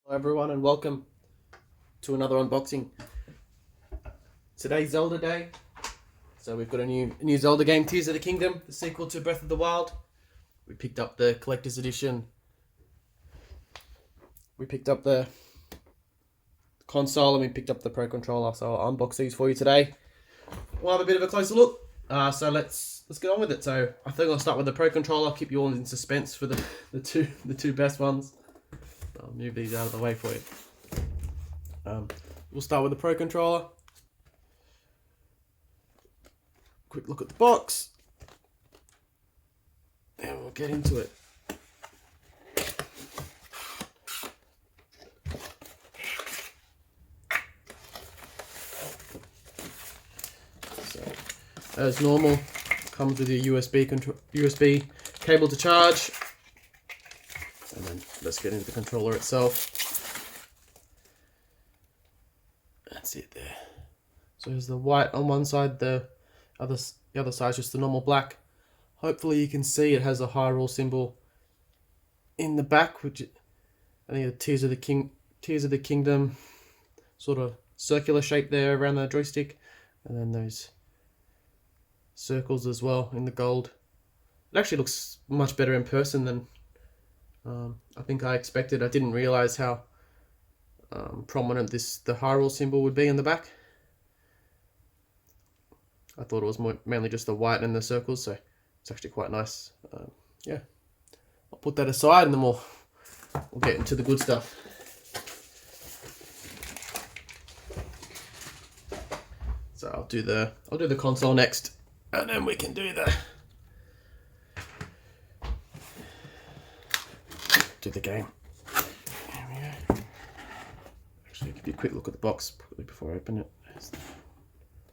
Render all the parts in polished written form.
Hello everyone and welcome to another unboxing. Today's Zelda Day, so we've got a new Zelda game, Tears of the Kingdom, the sequel to Breath of the Wild. We picked up the collector's edition. We picked up the console and we picked up the Pro Controller, so I'll unbox these for you today. We'll have a bit of a closer look. So let's get on with it. So I think I'll start with the Pro Controller, keep you all in suspense for the two best ones. I'll move these out of the way for you. We'll start with the Pro Controller. Quick look at the box. And we'll get into it. So, as normal, comes with a USB cable to charge. And then let's get into the controller itself. That's it there. So there's the white on one side, the other side is just the normal black. Hopefully you can see it has a Hyrule symbol in the back, which I think the Tears of the Kingdom sort of circular shape there around the joystick, and then those circles as well in the gold. It actually looks much better in person than I think I expected. I didn't realize how prominent the Hyrule symbol would be in the back. I thought it was mainly just the white and the circles, so it's actually quite nice. Yeah, I'll put that aside and then we'll get into the good stuff. So I'll do the console next, and then we can do the game. There we go. Actually, give you a quick look at the box before I open it.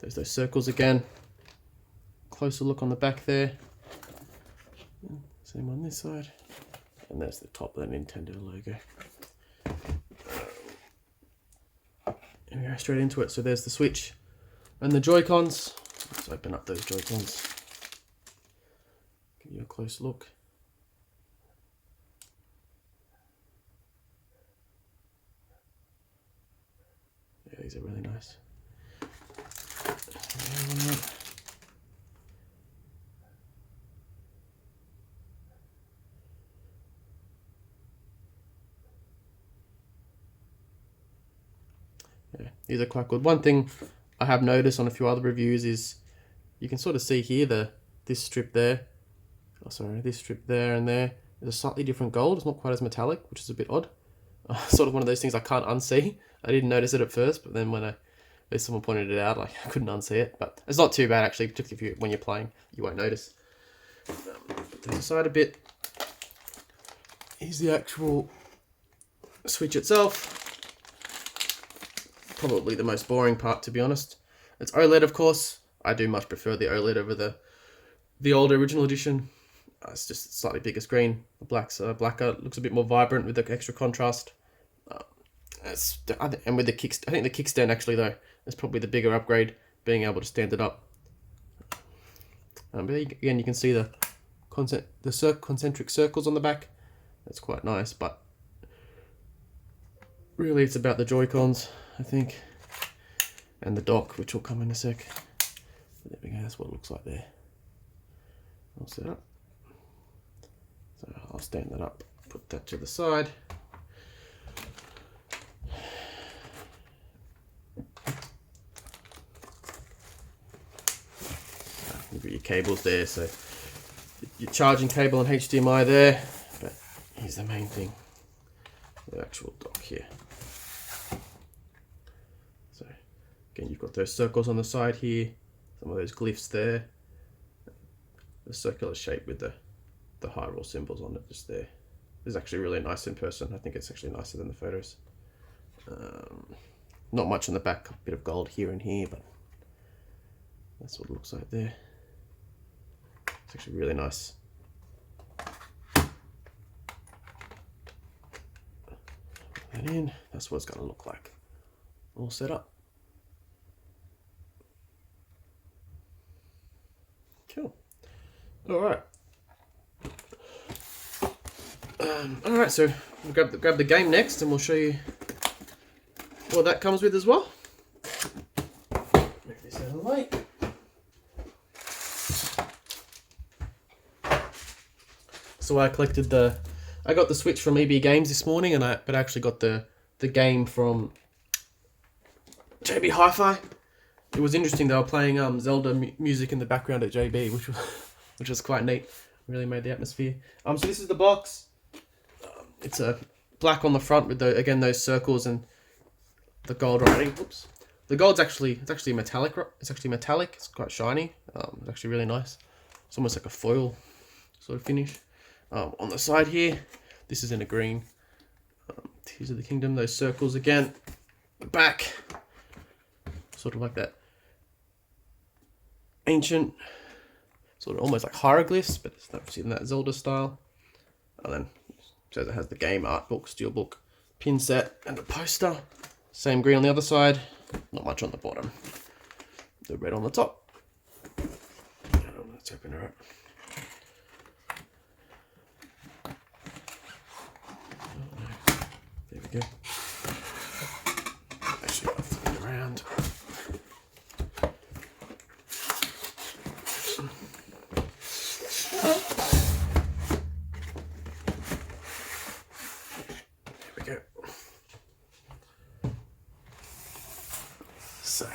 There's those circles again. Closer look on the back there. Same on this side. And there's the top of the Nintendo logo. And we go straight into it. So there's the Switch and the Joy-Cons. Let's open up those Joy-Cons. Give you a close look. Yeah, these are really nice. Yeah, these are quite good. One thing I have noticed on a few other reviews is you can sort of see here this strip there. Oh, sorry, this strip there and there is a slightly different gold. It's not quite as metallic, which is a bit odd. Sort of one of those things I can't unsee. I didn't notice it at first, but then when someone pointed it out, I couldn't unsee it. But it's not too bad actually, particularly when you're playing, you won't notice. Put this aside a bit. Here's the actual Switch itself. Probably the most boring part, to be honest. It's OLED, of course. I do much prefer the OLED over the older original edition. It's just a slightly bigger screen. The black's blacker, looks a bit more vibrant with the extra contrast. And with the I think the kickstand actually though is probably the bigger upgrade, being able to stand it up. But again, you can see the concentric circles on the back. That's quite nice, but really it's about the Joy-Cons, I think, and the dock, which will come in a sec. There we go. That's what it looks like there. All set up. So I'll stand that up, put that to the side. You've got your cables there, so your charging cable and HDMI there, but here's the main thing, the actual dock here. So again, you've got those circles on the side here, some of those glyphs there, the circular shape with the Hyrule symbols on it just there. It's actually really nice in person. I think it's actually nicer than the photos. Not much on the back, a bit of gold here and here, but that's what it looks like there. It's actually really nice. Put that in. That's what it's going to look like. All set up. Cool. All right. Alright, so we'll grab the game next and we'll show you what that comes with as well. Move this out of the way. So I collected I got the Switch from EB Games this morning, but I actually got the game from JB Hi-Fi. It was interesting. They were playing Zelda music in the background at JB, which was quite neat. Really made the atmosphere. So this is the box. It's a black on the front with those circles and the gold writing. Whoops. The gold's actually metallic. It's actually metallic. It's quite shiny. It's actually really nice. It's almost like a foil sort of finish. On the side here, this is in a green. Tears of the Kingdom. Those circles again. The back, sort of like that ancient, sort of almost like hieroglyphs, but it's not in that Zelda style. And then it says it has the game art book, steelbook, pin set, and a poster. Same green on the other side. Not much on the bottom. The red on the top. Let's open her up. There we go. Actually, I'll flip it around. There we go. So.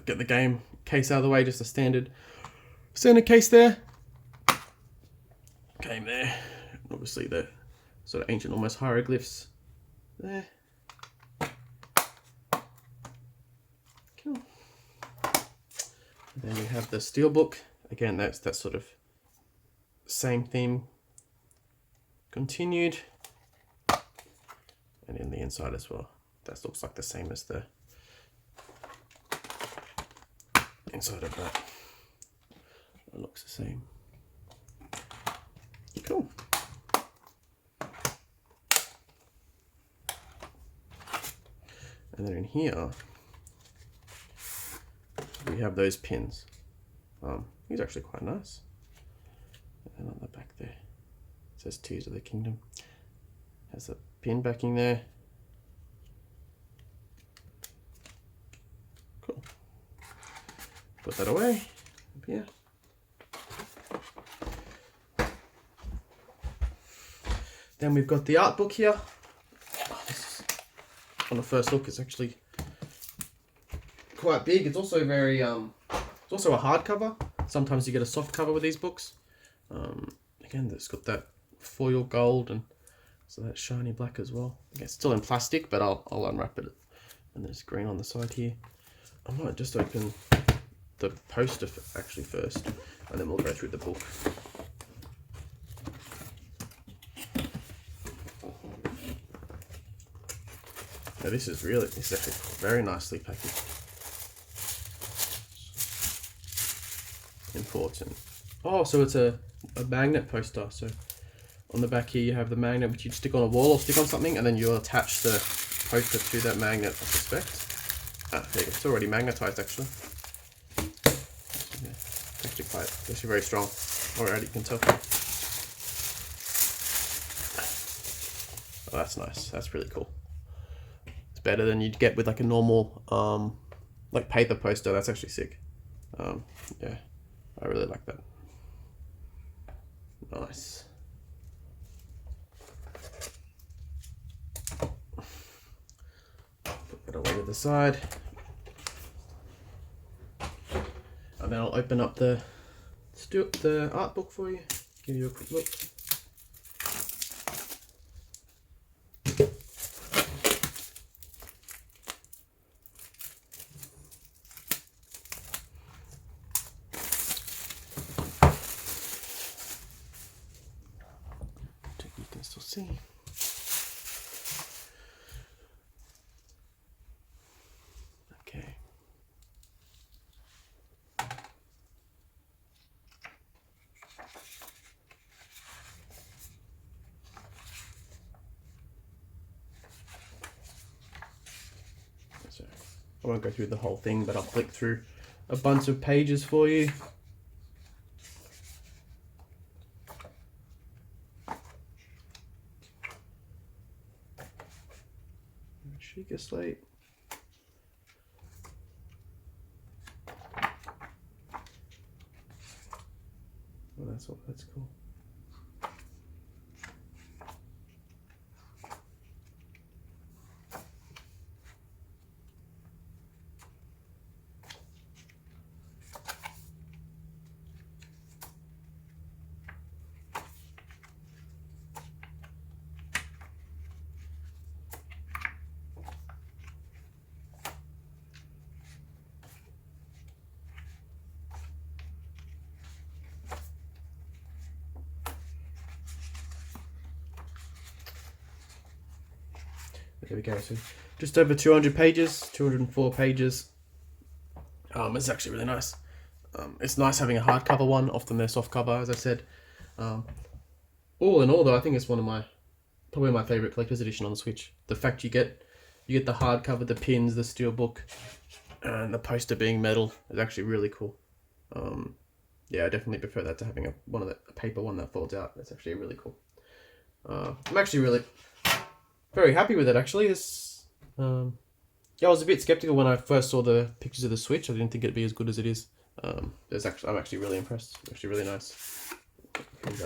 Get the game case out of the way, just a standard case there. Game there. Obviously the sort of ancient, almost hieroglyphs there. Cool. And then you have the steelbook. Again, that's that sort of same theme continued. And in the inside as well. That looks like the same as the inside of that. It looks the same. Cool. And then in here, we have those pins. These are actually quite nice. And on the back there, it says Tears of the Kingdom. Has a pin backing there. Cool. Put that away. Up here. Then we've got the art book here. On the first look, it's actually quite big. It's also very it's also a hardcover. Sometimes you get a soft cover with these books. Again, it's got that foil gold and so that shiny black as well. Okay, it's still in plastic, but I'll unwrap it. And there's green on the side here. I might just open the poster actually first, and then we'll go through the book. Now this is actually very nicely packaged. Important. Oh, so it's a magnet poster. So on the back here you have the magnet which you'd stick on a wall or stick on something, and then you'll attach the poster to that magnet, I suspect. There you go. It's already magnetized actually. Yeah, it's actually very strong already, you can tell. Oh, that's nice. That's really cool. It's better than you'd get with like a normal like paper poster. That's actually sick. Yeah, I really like that. Nice. Put that away to the side. And then I'll open up the art book for you. Give you a quick look. You can still see. Okay. I won't go through the whole thing, but I'll flick through a bunch of pages for you. Sheikah Slate. Oh, that's cool. There we go. So just over 200 pages, 204 pages. It's actually really nice. It's nice having a hardcover one. Often they're soft cover, as I said. All in all, though, I think it's probably my favorite collector's edition on the Switch. The fact you get the hardcover, the pins, the steel book, and the poster being metal is actually really cool. Yeah, I definitely prefer that to having a paper one that folds out. That's actually really cool. I'm actually really very happy with it, actually. Yeah, I was a bit skeptical when I first saw the pictures of the Switch. I didn't think it'd be as good as it is. I'm actually really impressed. It's actually really nice.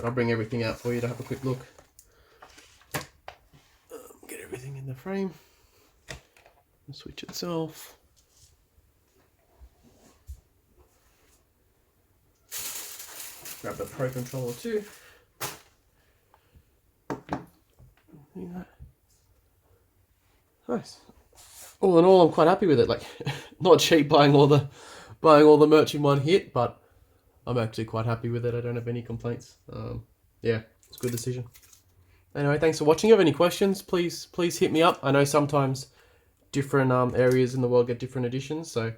I'll bring everything out for you to have a quick look. Get everything in the frame. The Switch itself. Grab the Pro Controller too. Nice. All in all, I'm quite happy with it. Like, not cheap buying all the merch in one hit, but I'm actually quite happy with it. I don't have any complaints. Yeah, it's a good decision. Anyway, thanks for watching. If you have any questions, please hit me up. I know sometimes different areas in the world get different editions, so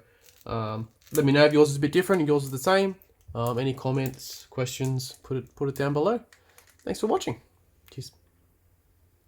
let me know if yours is a bit different and yours is the same. Any comments, questions, put it down below. Thanks for watching. Cheers.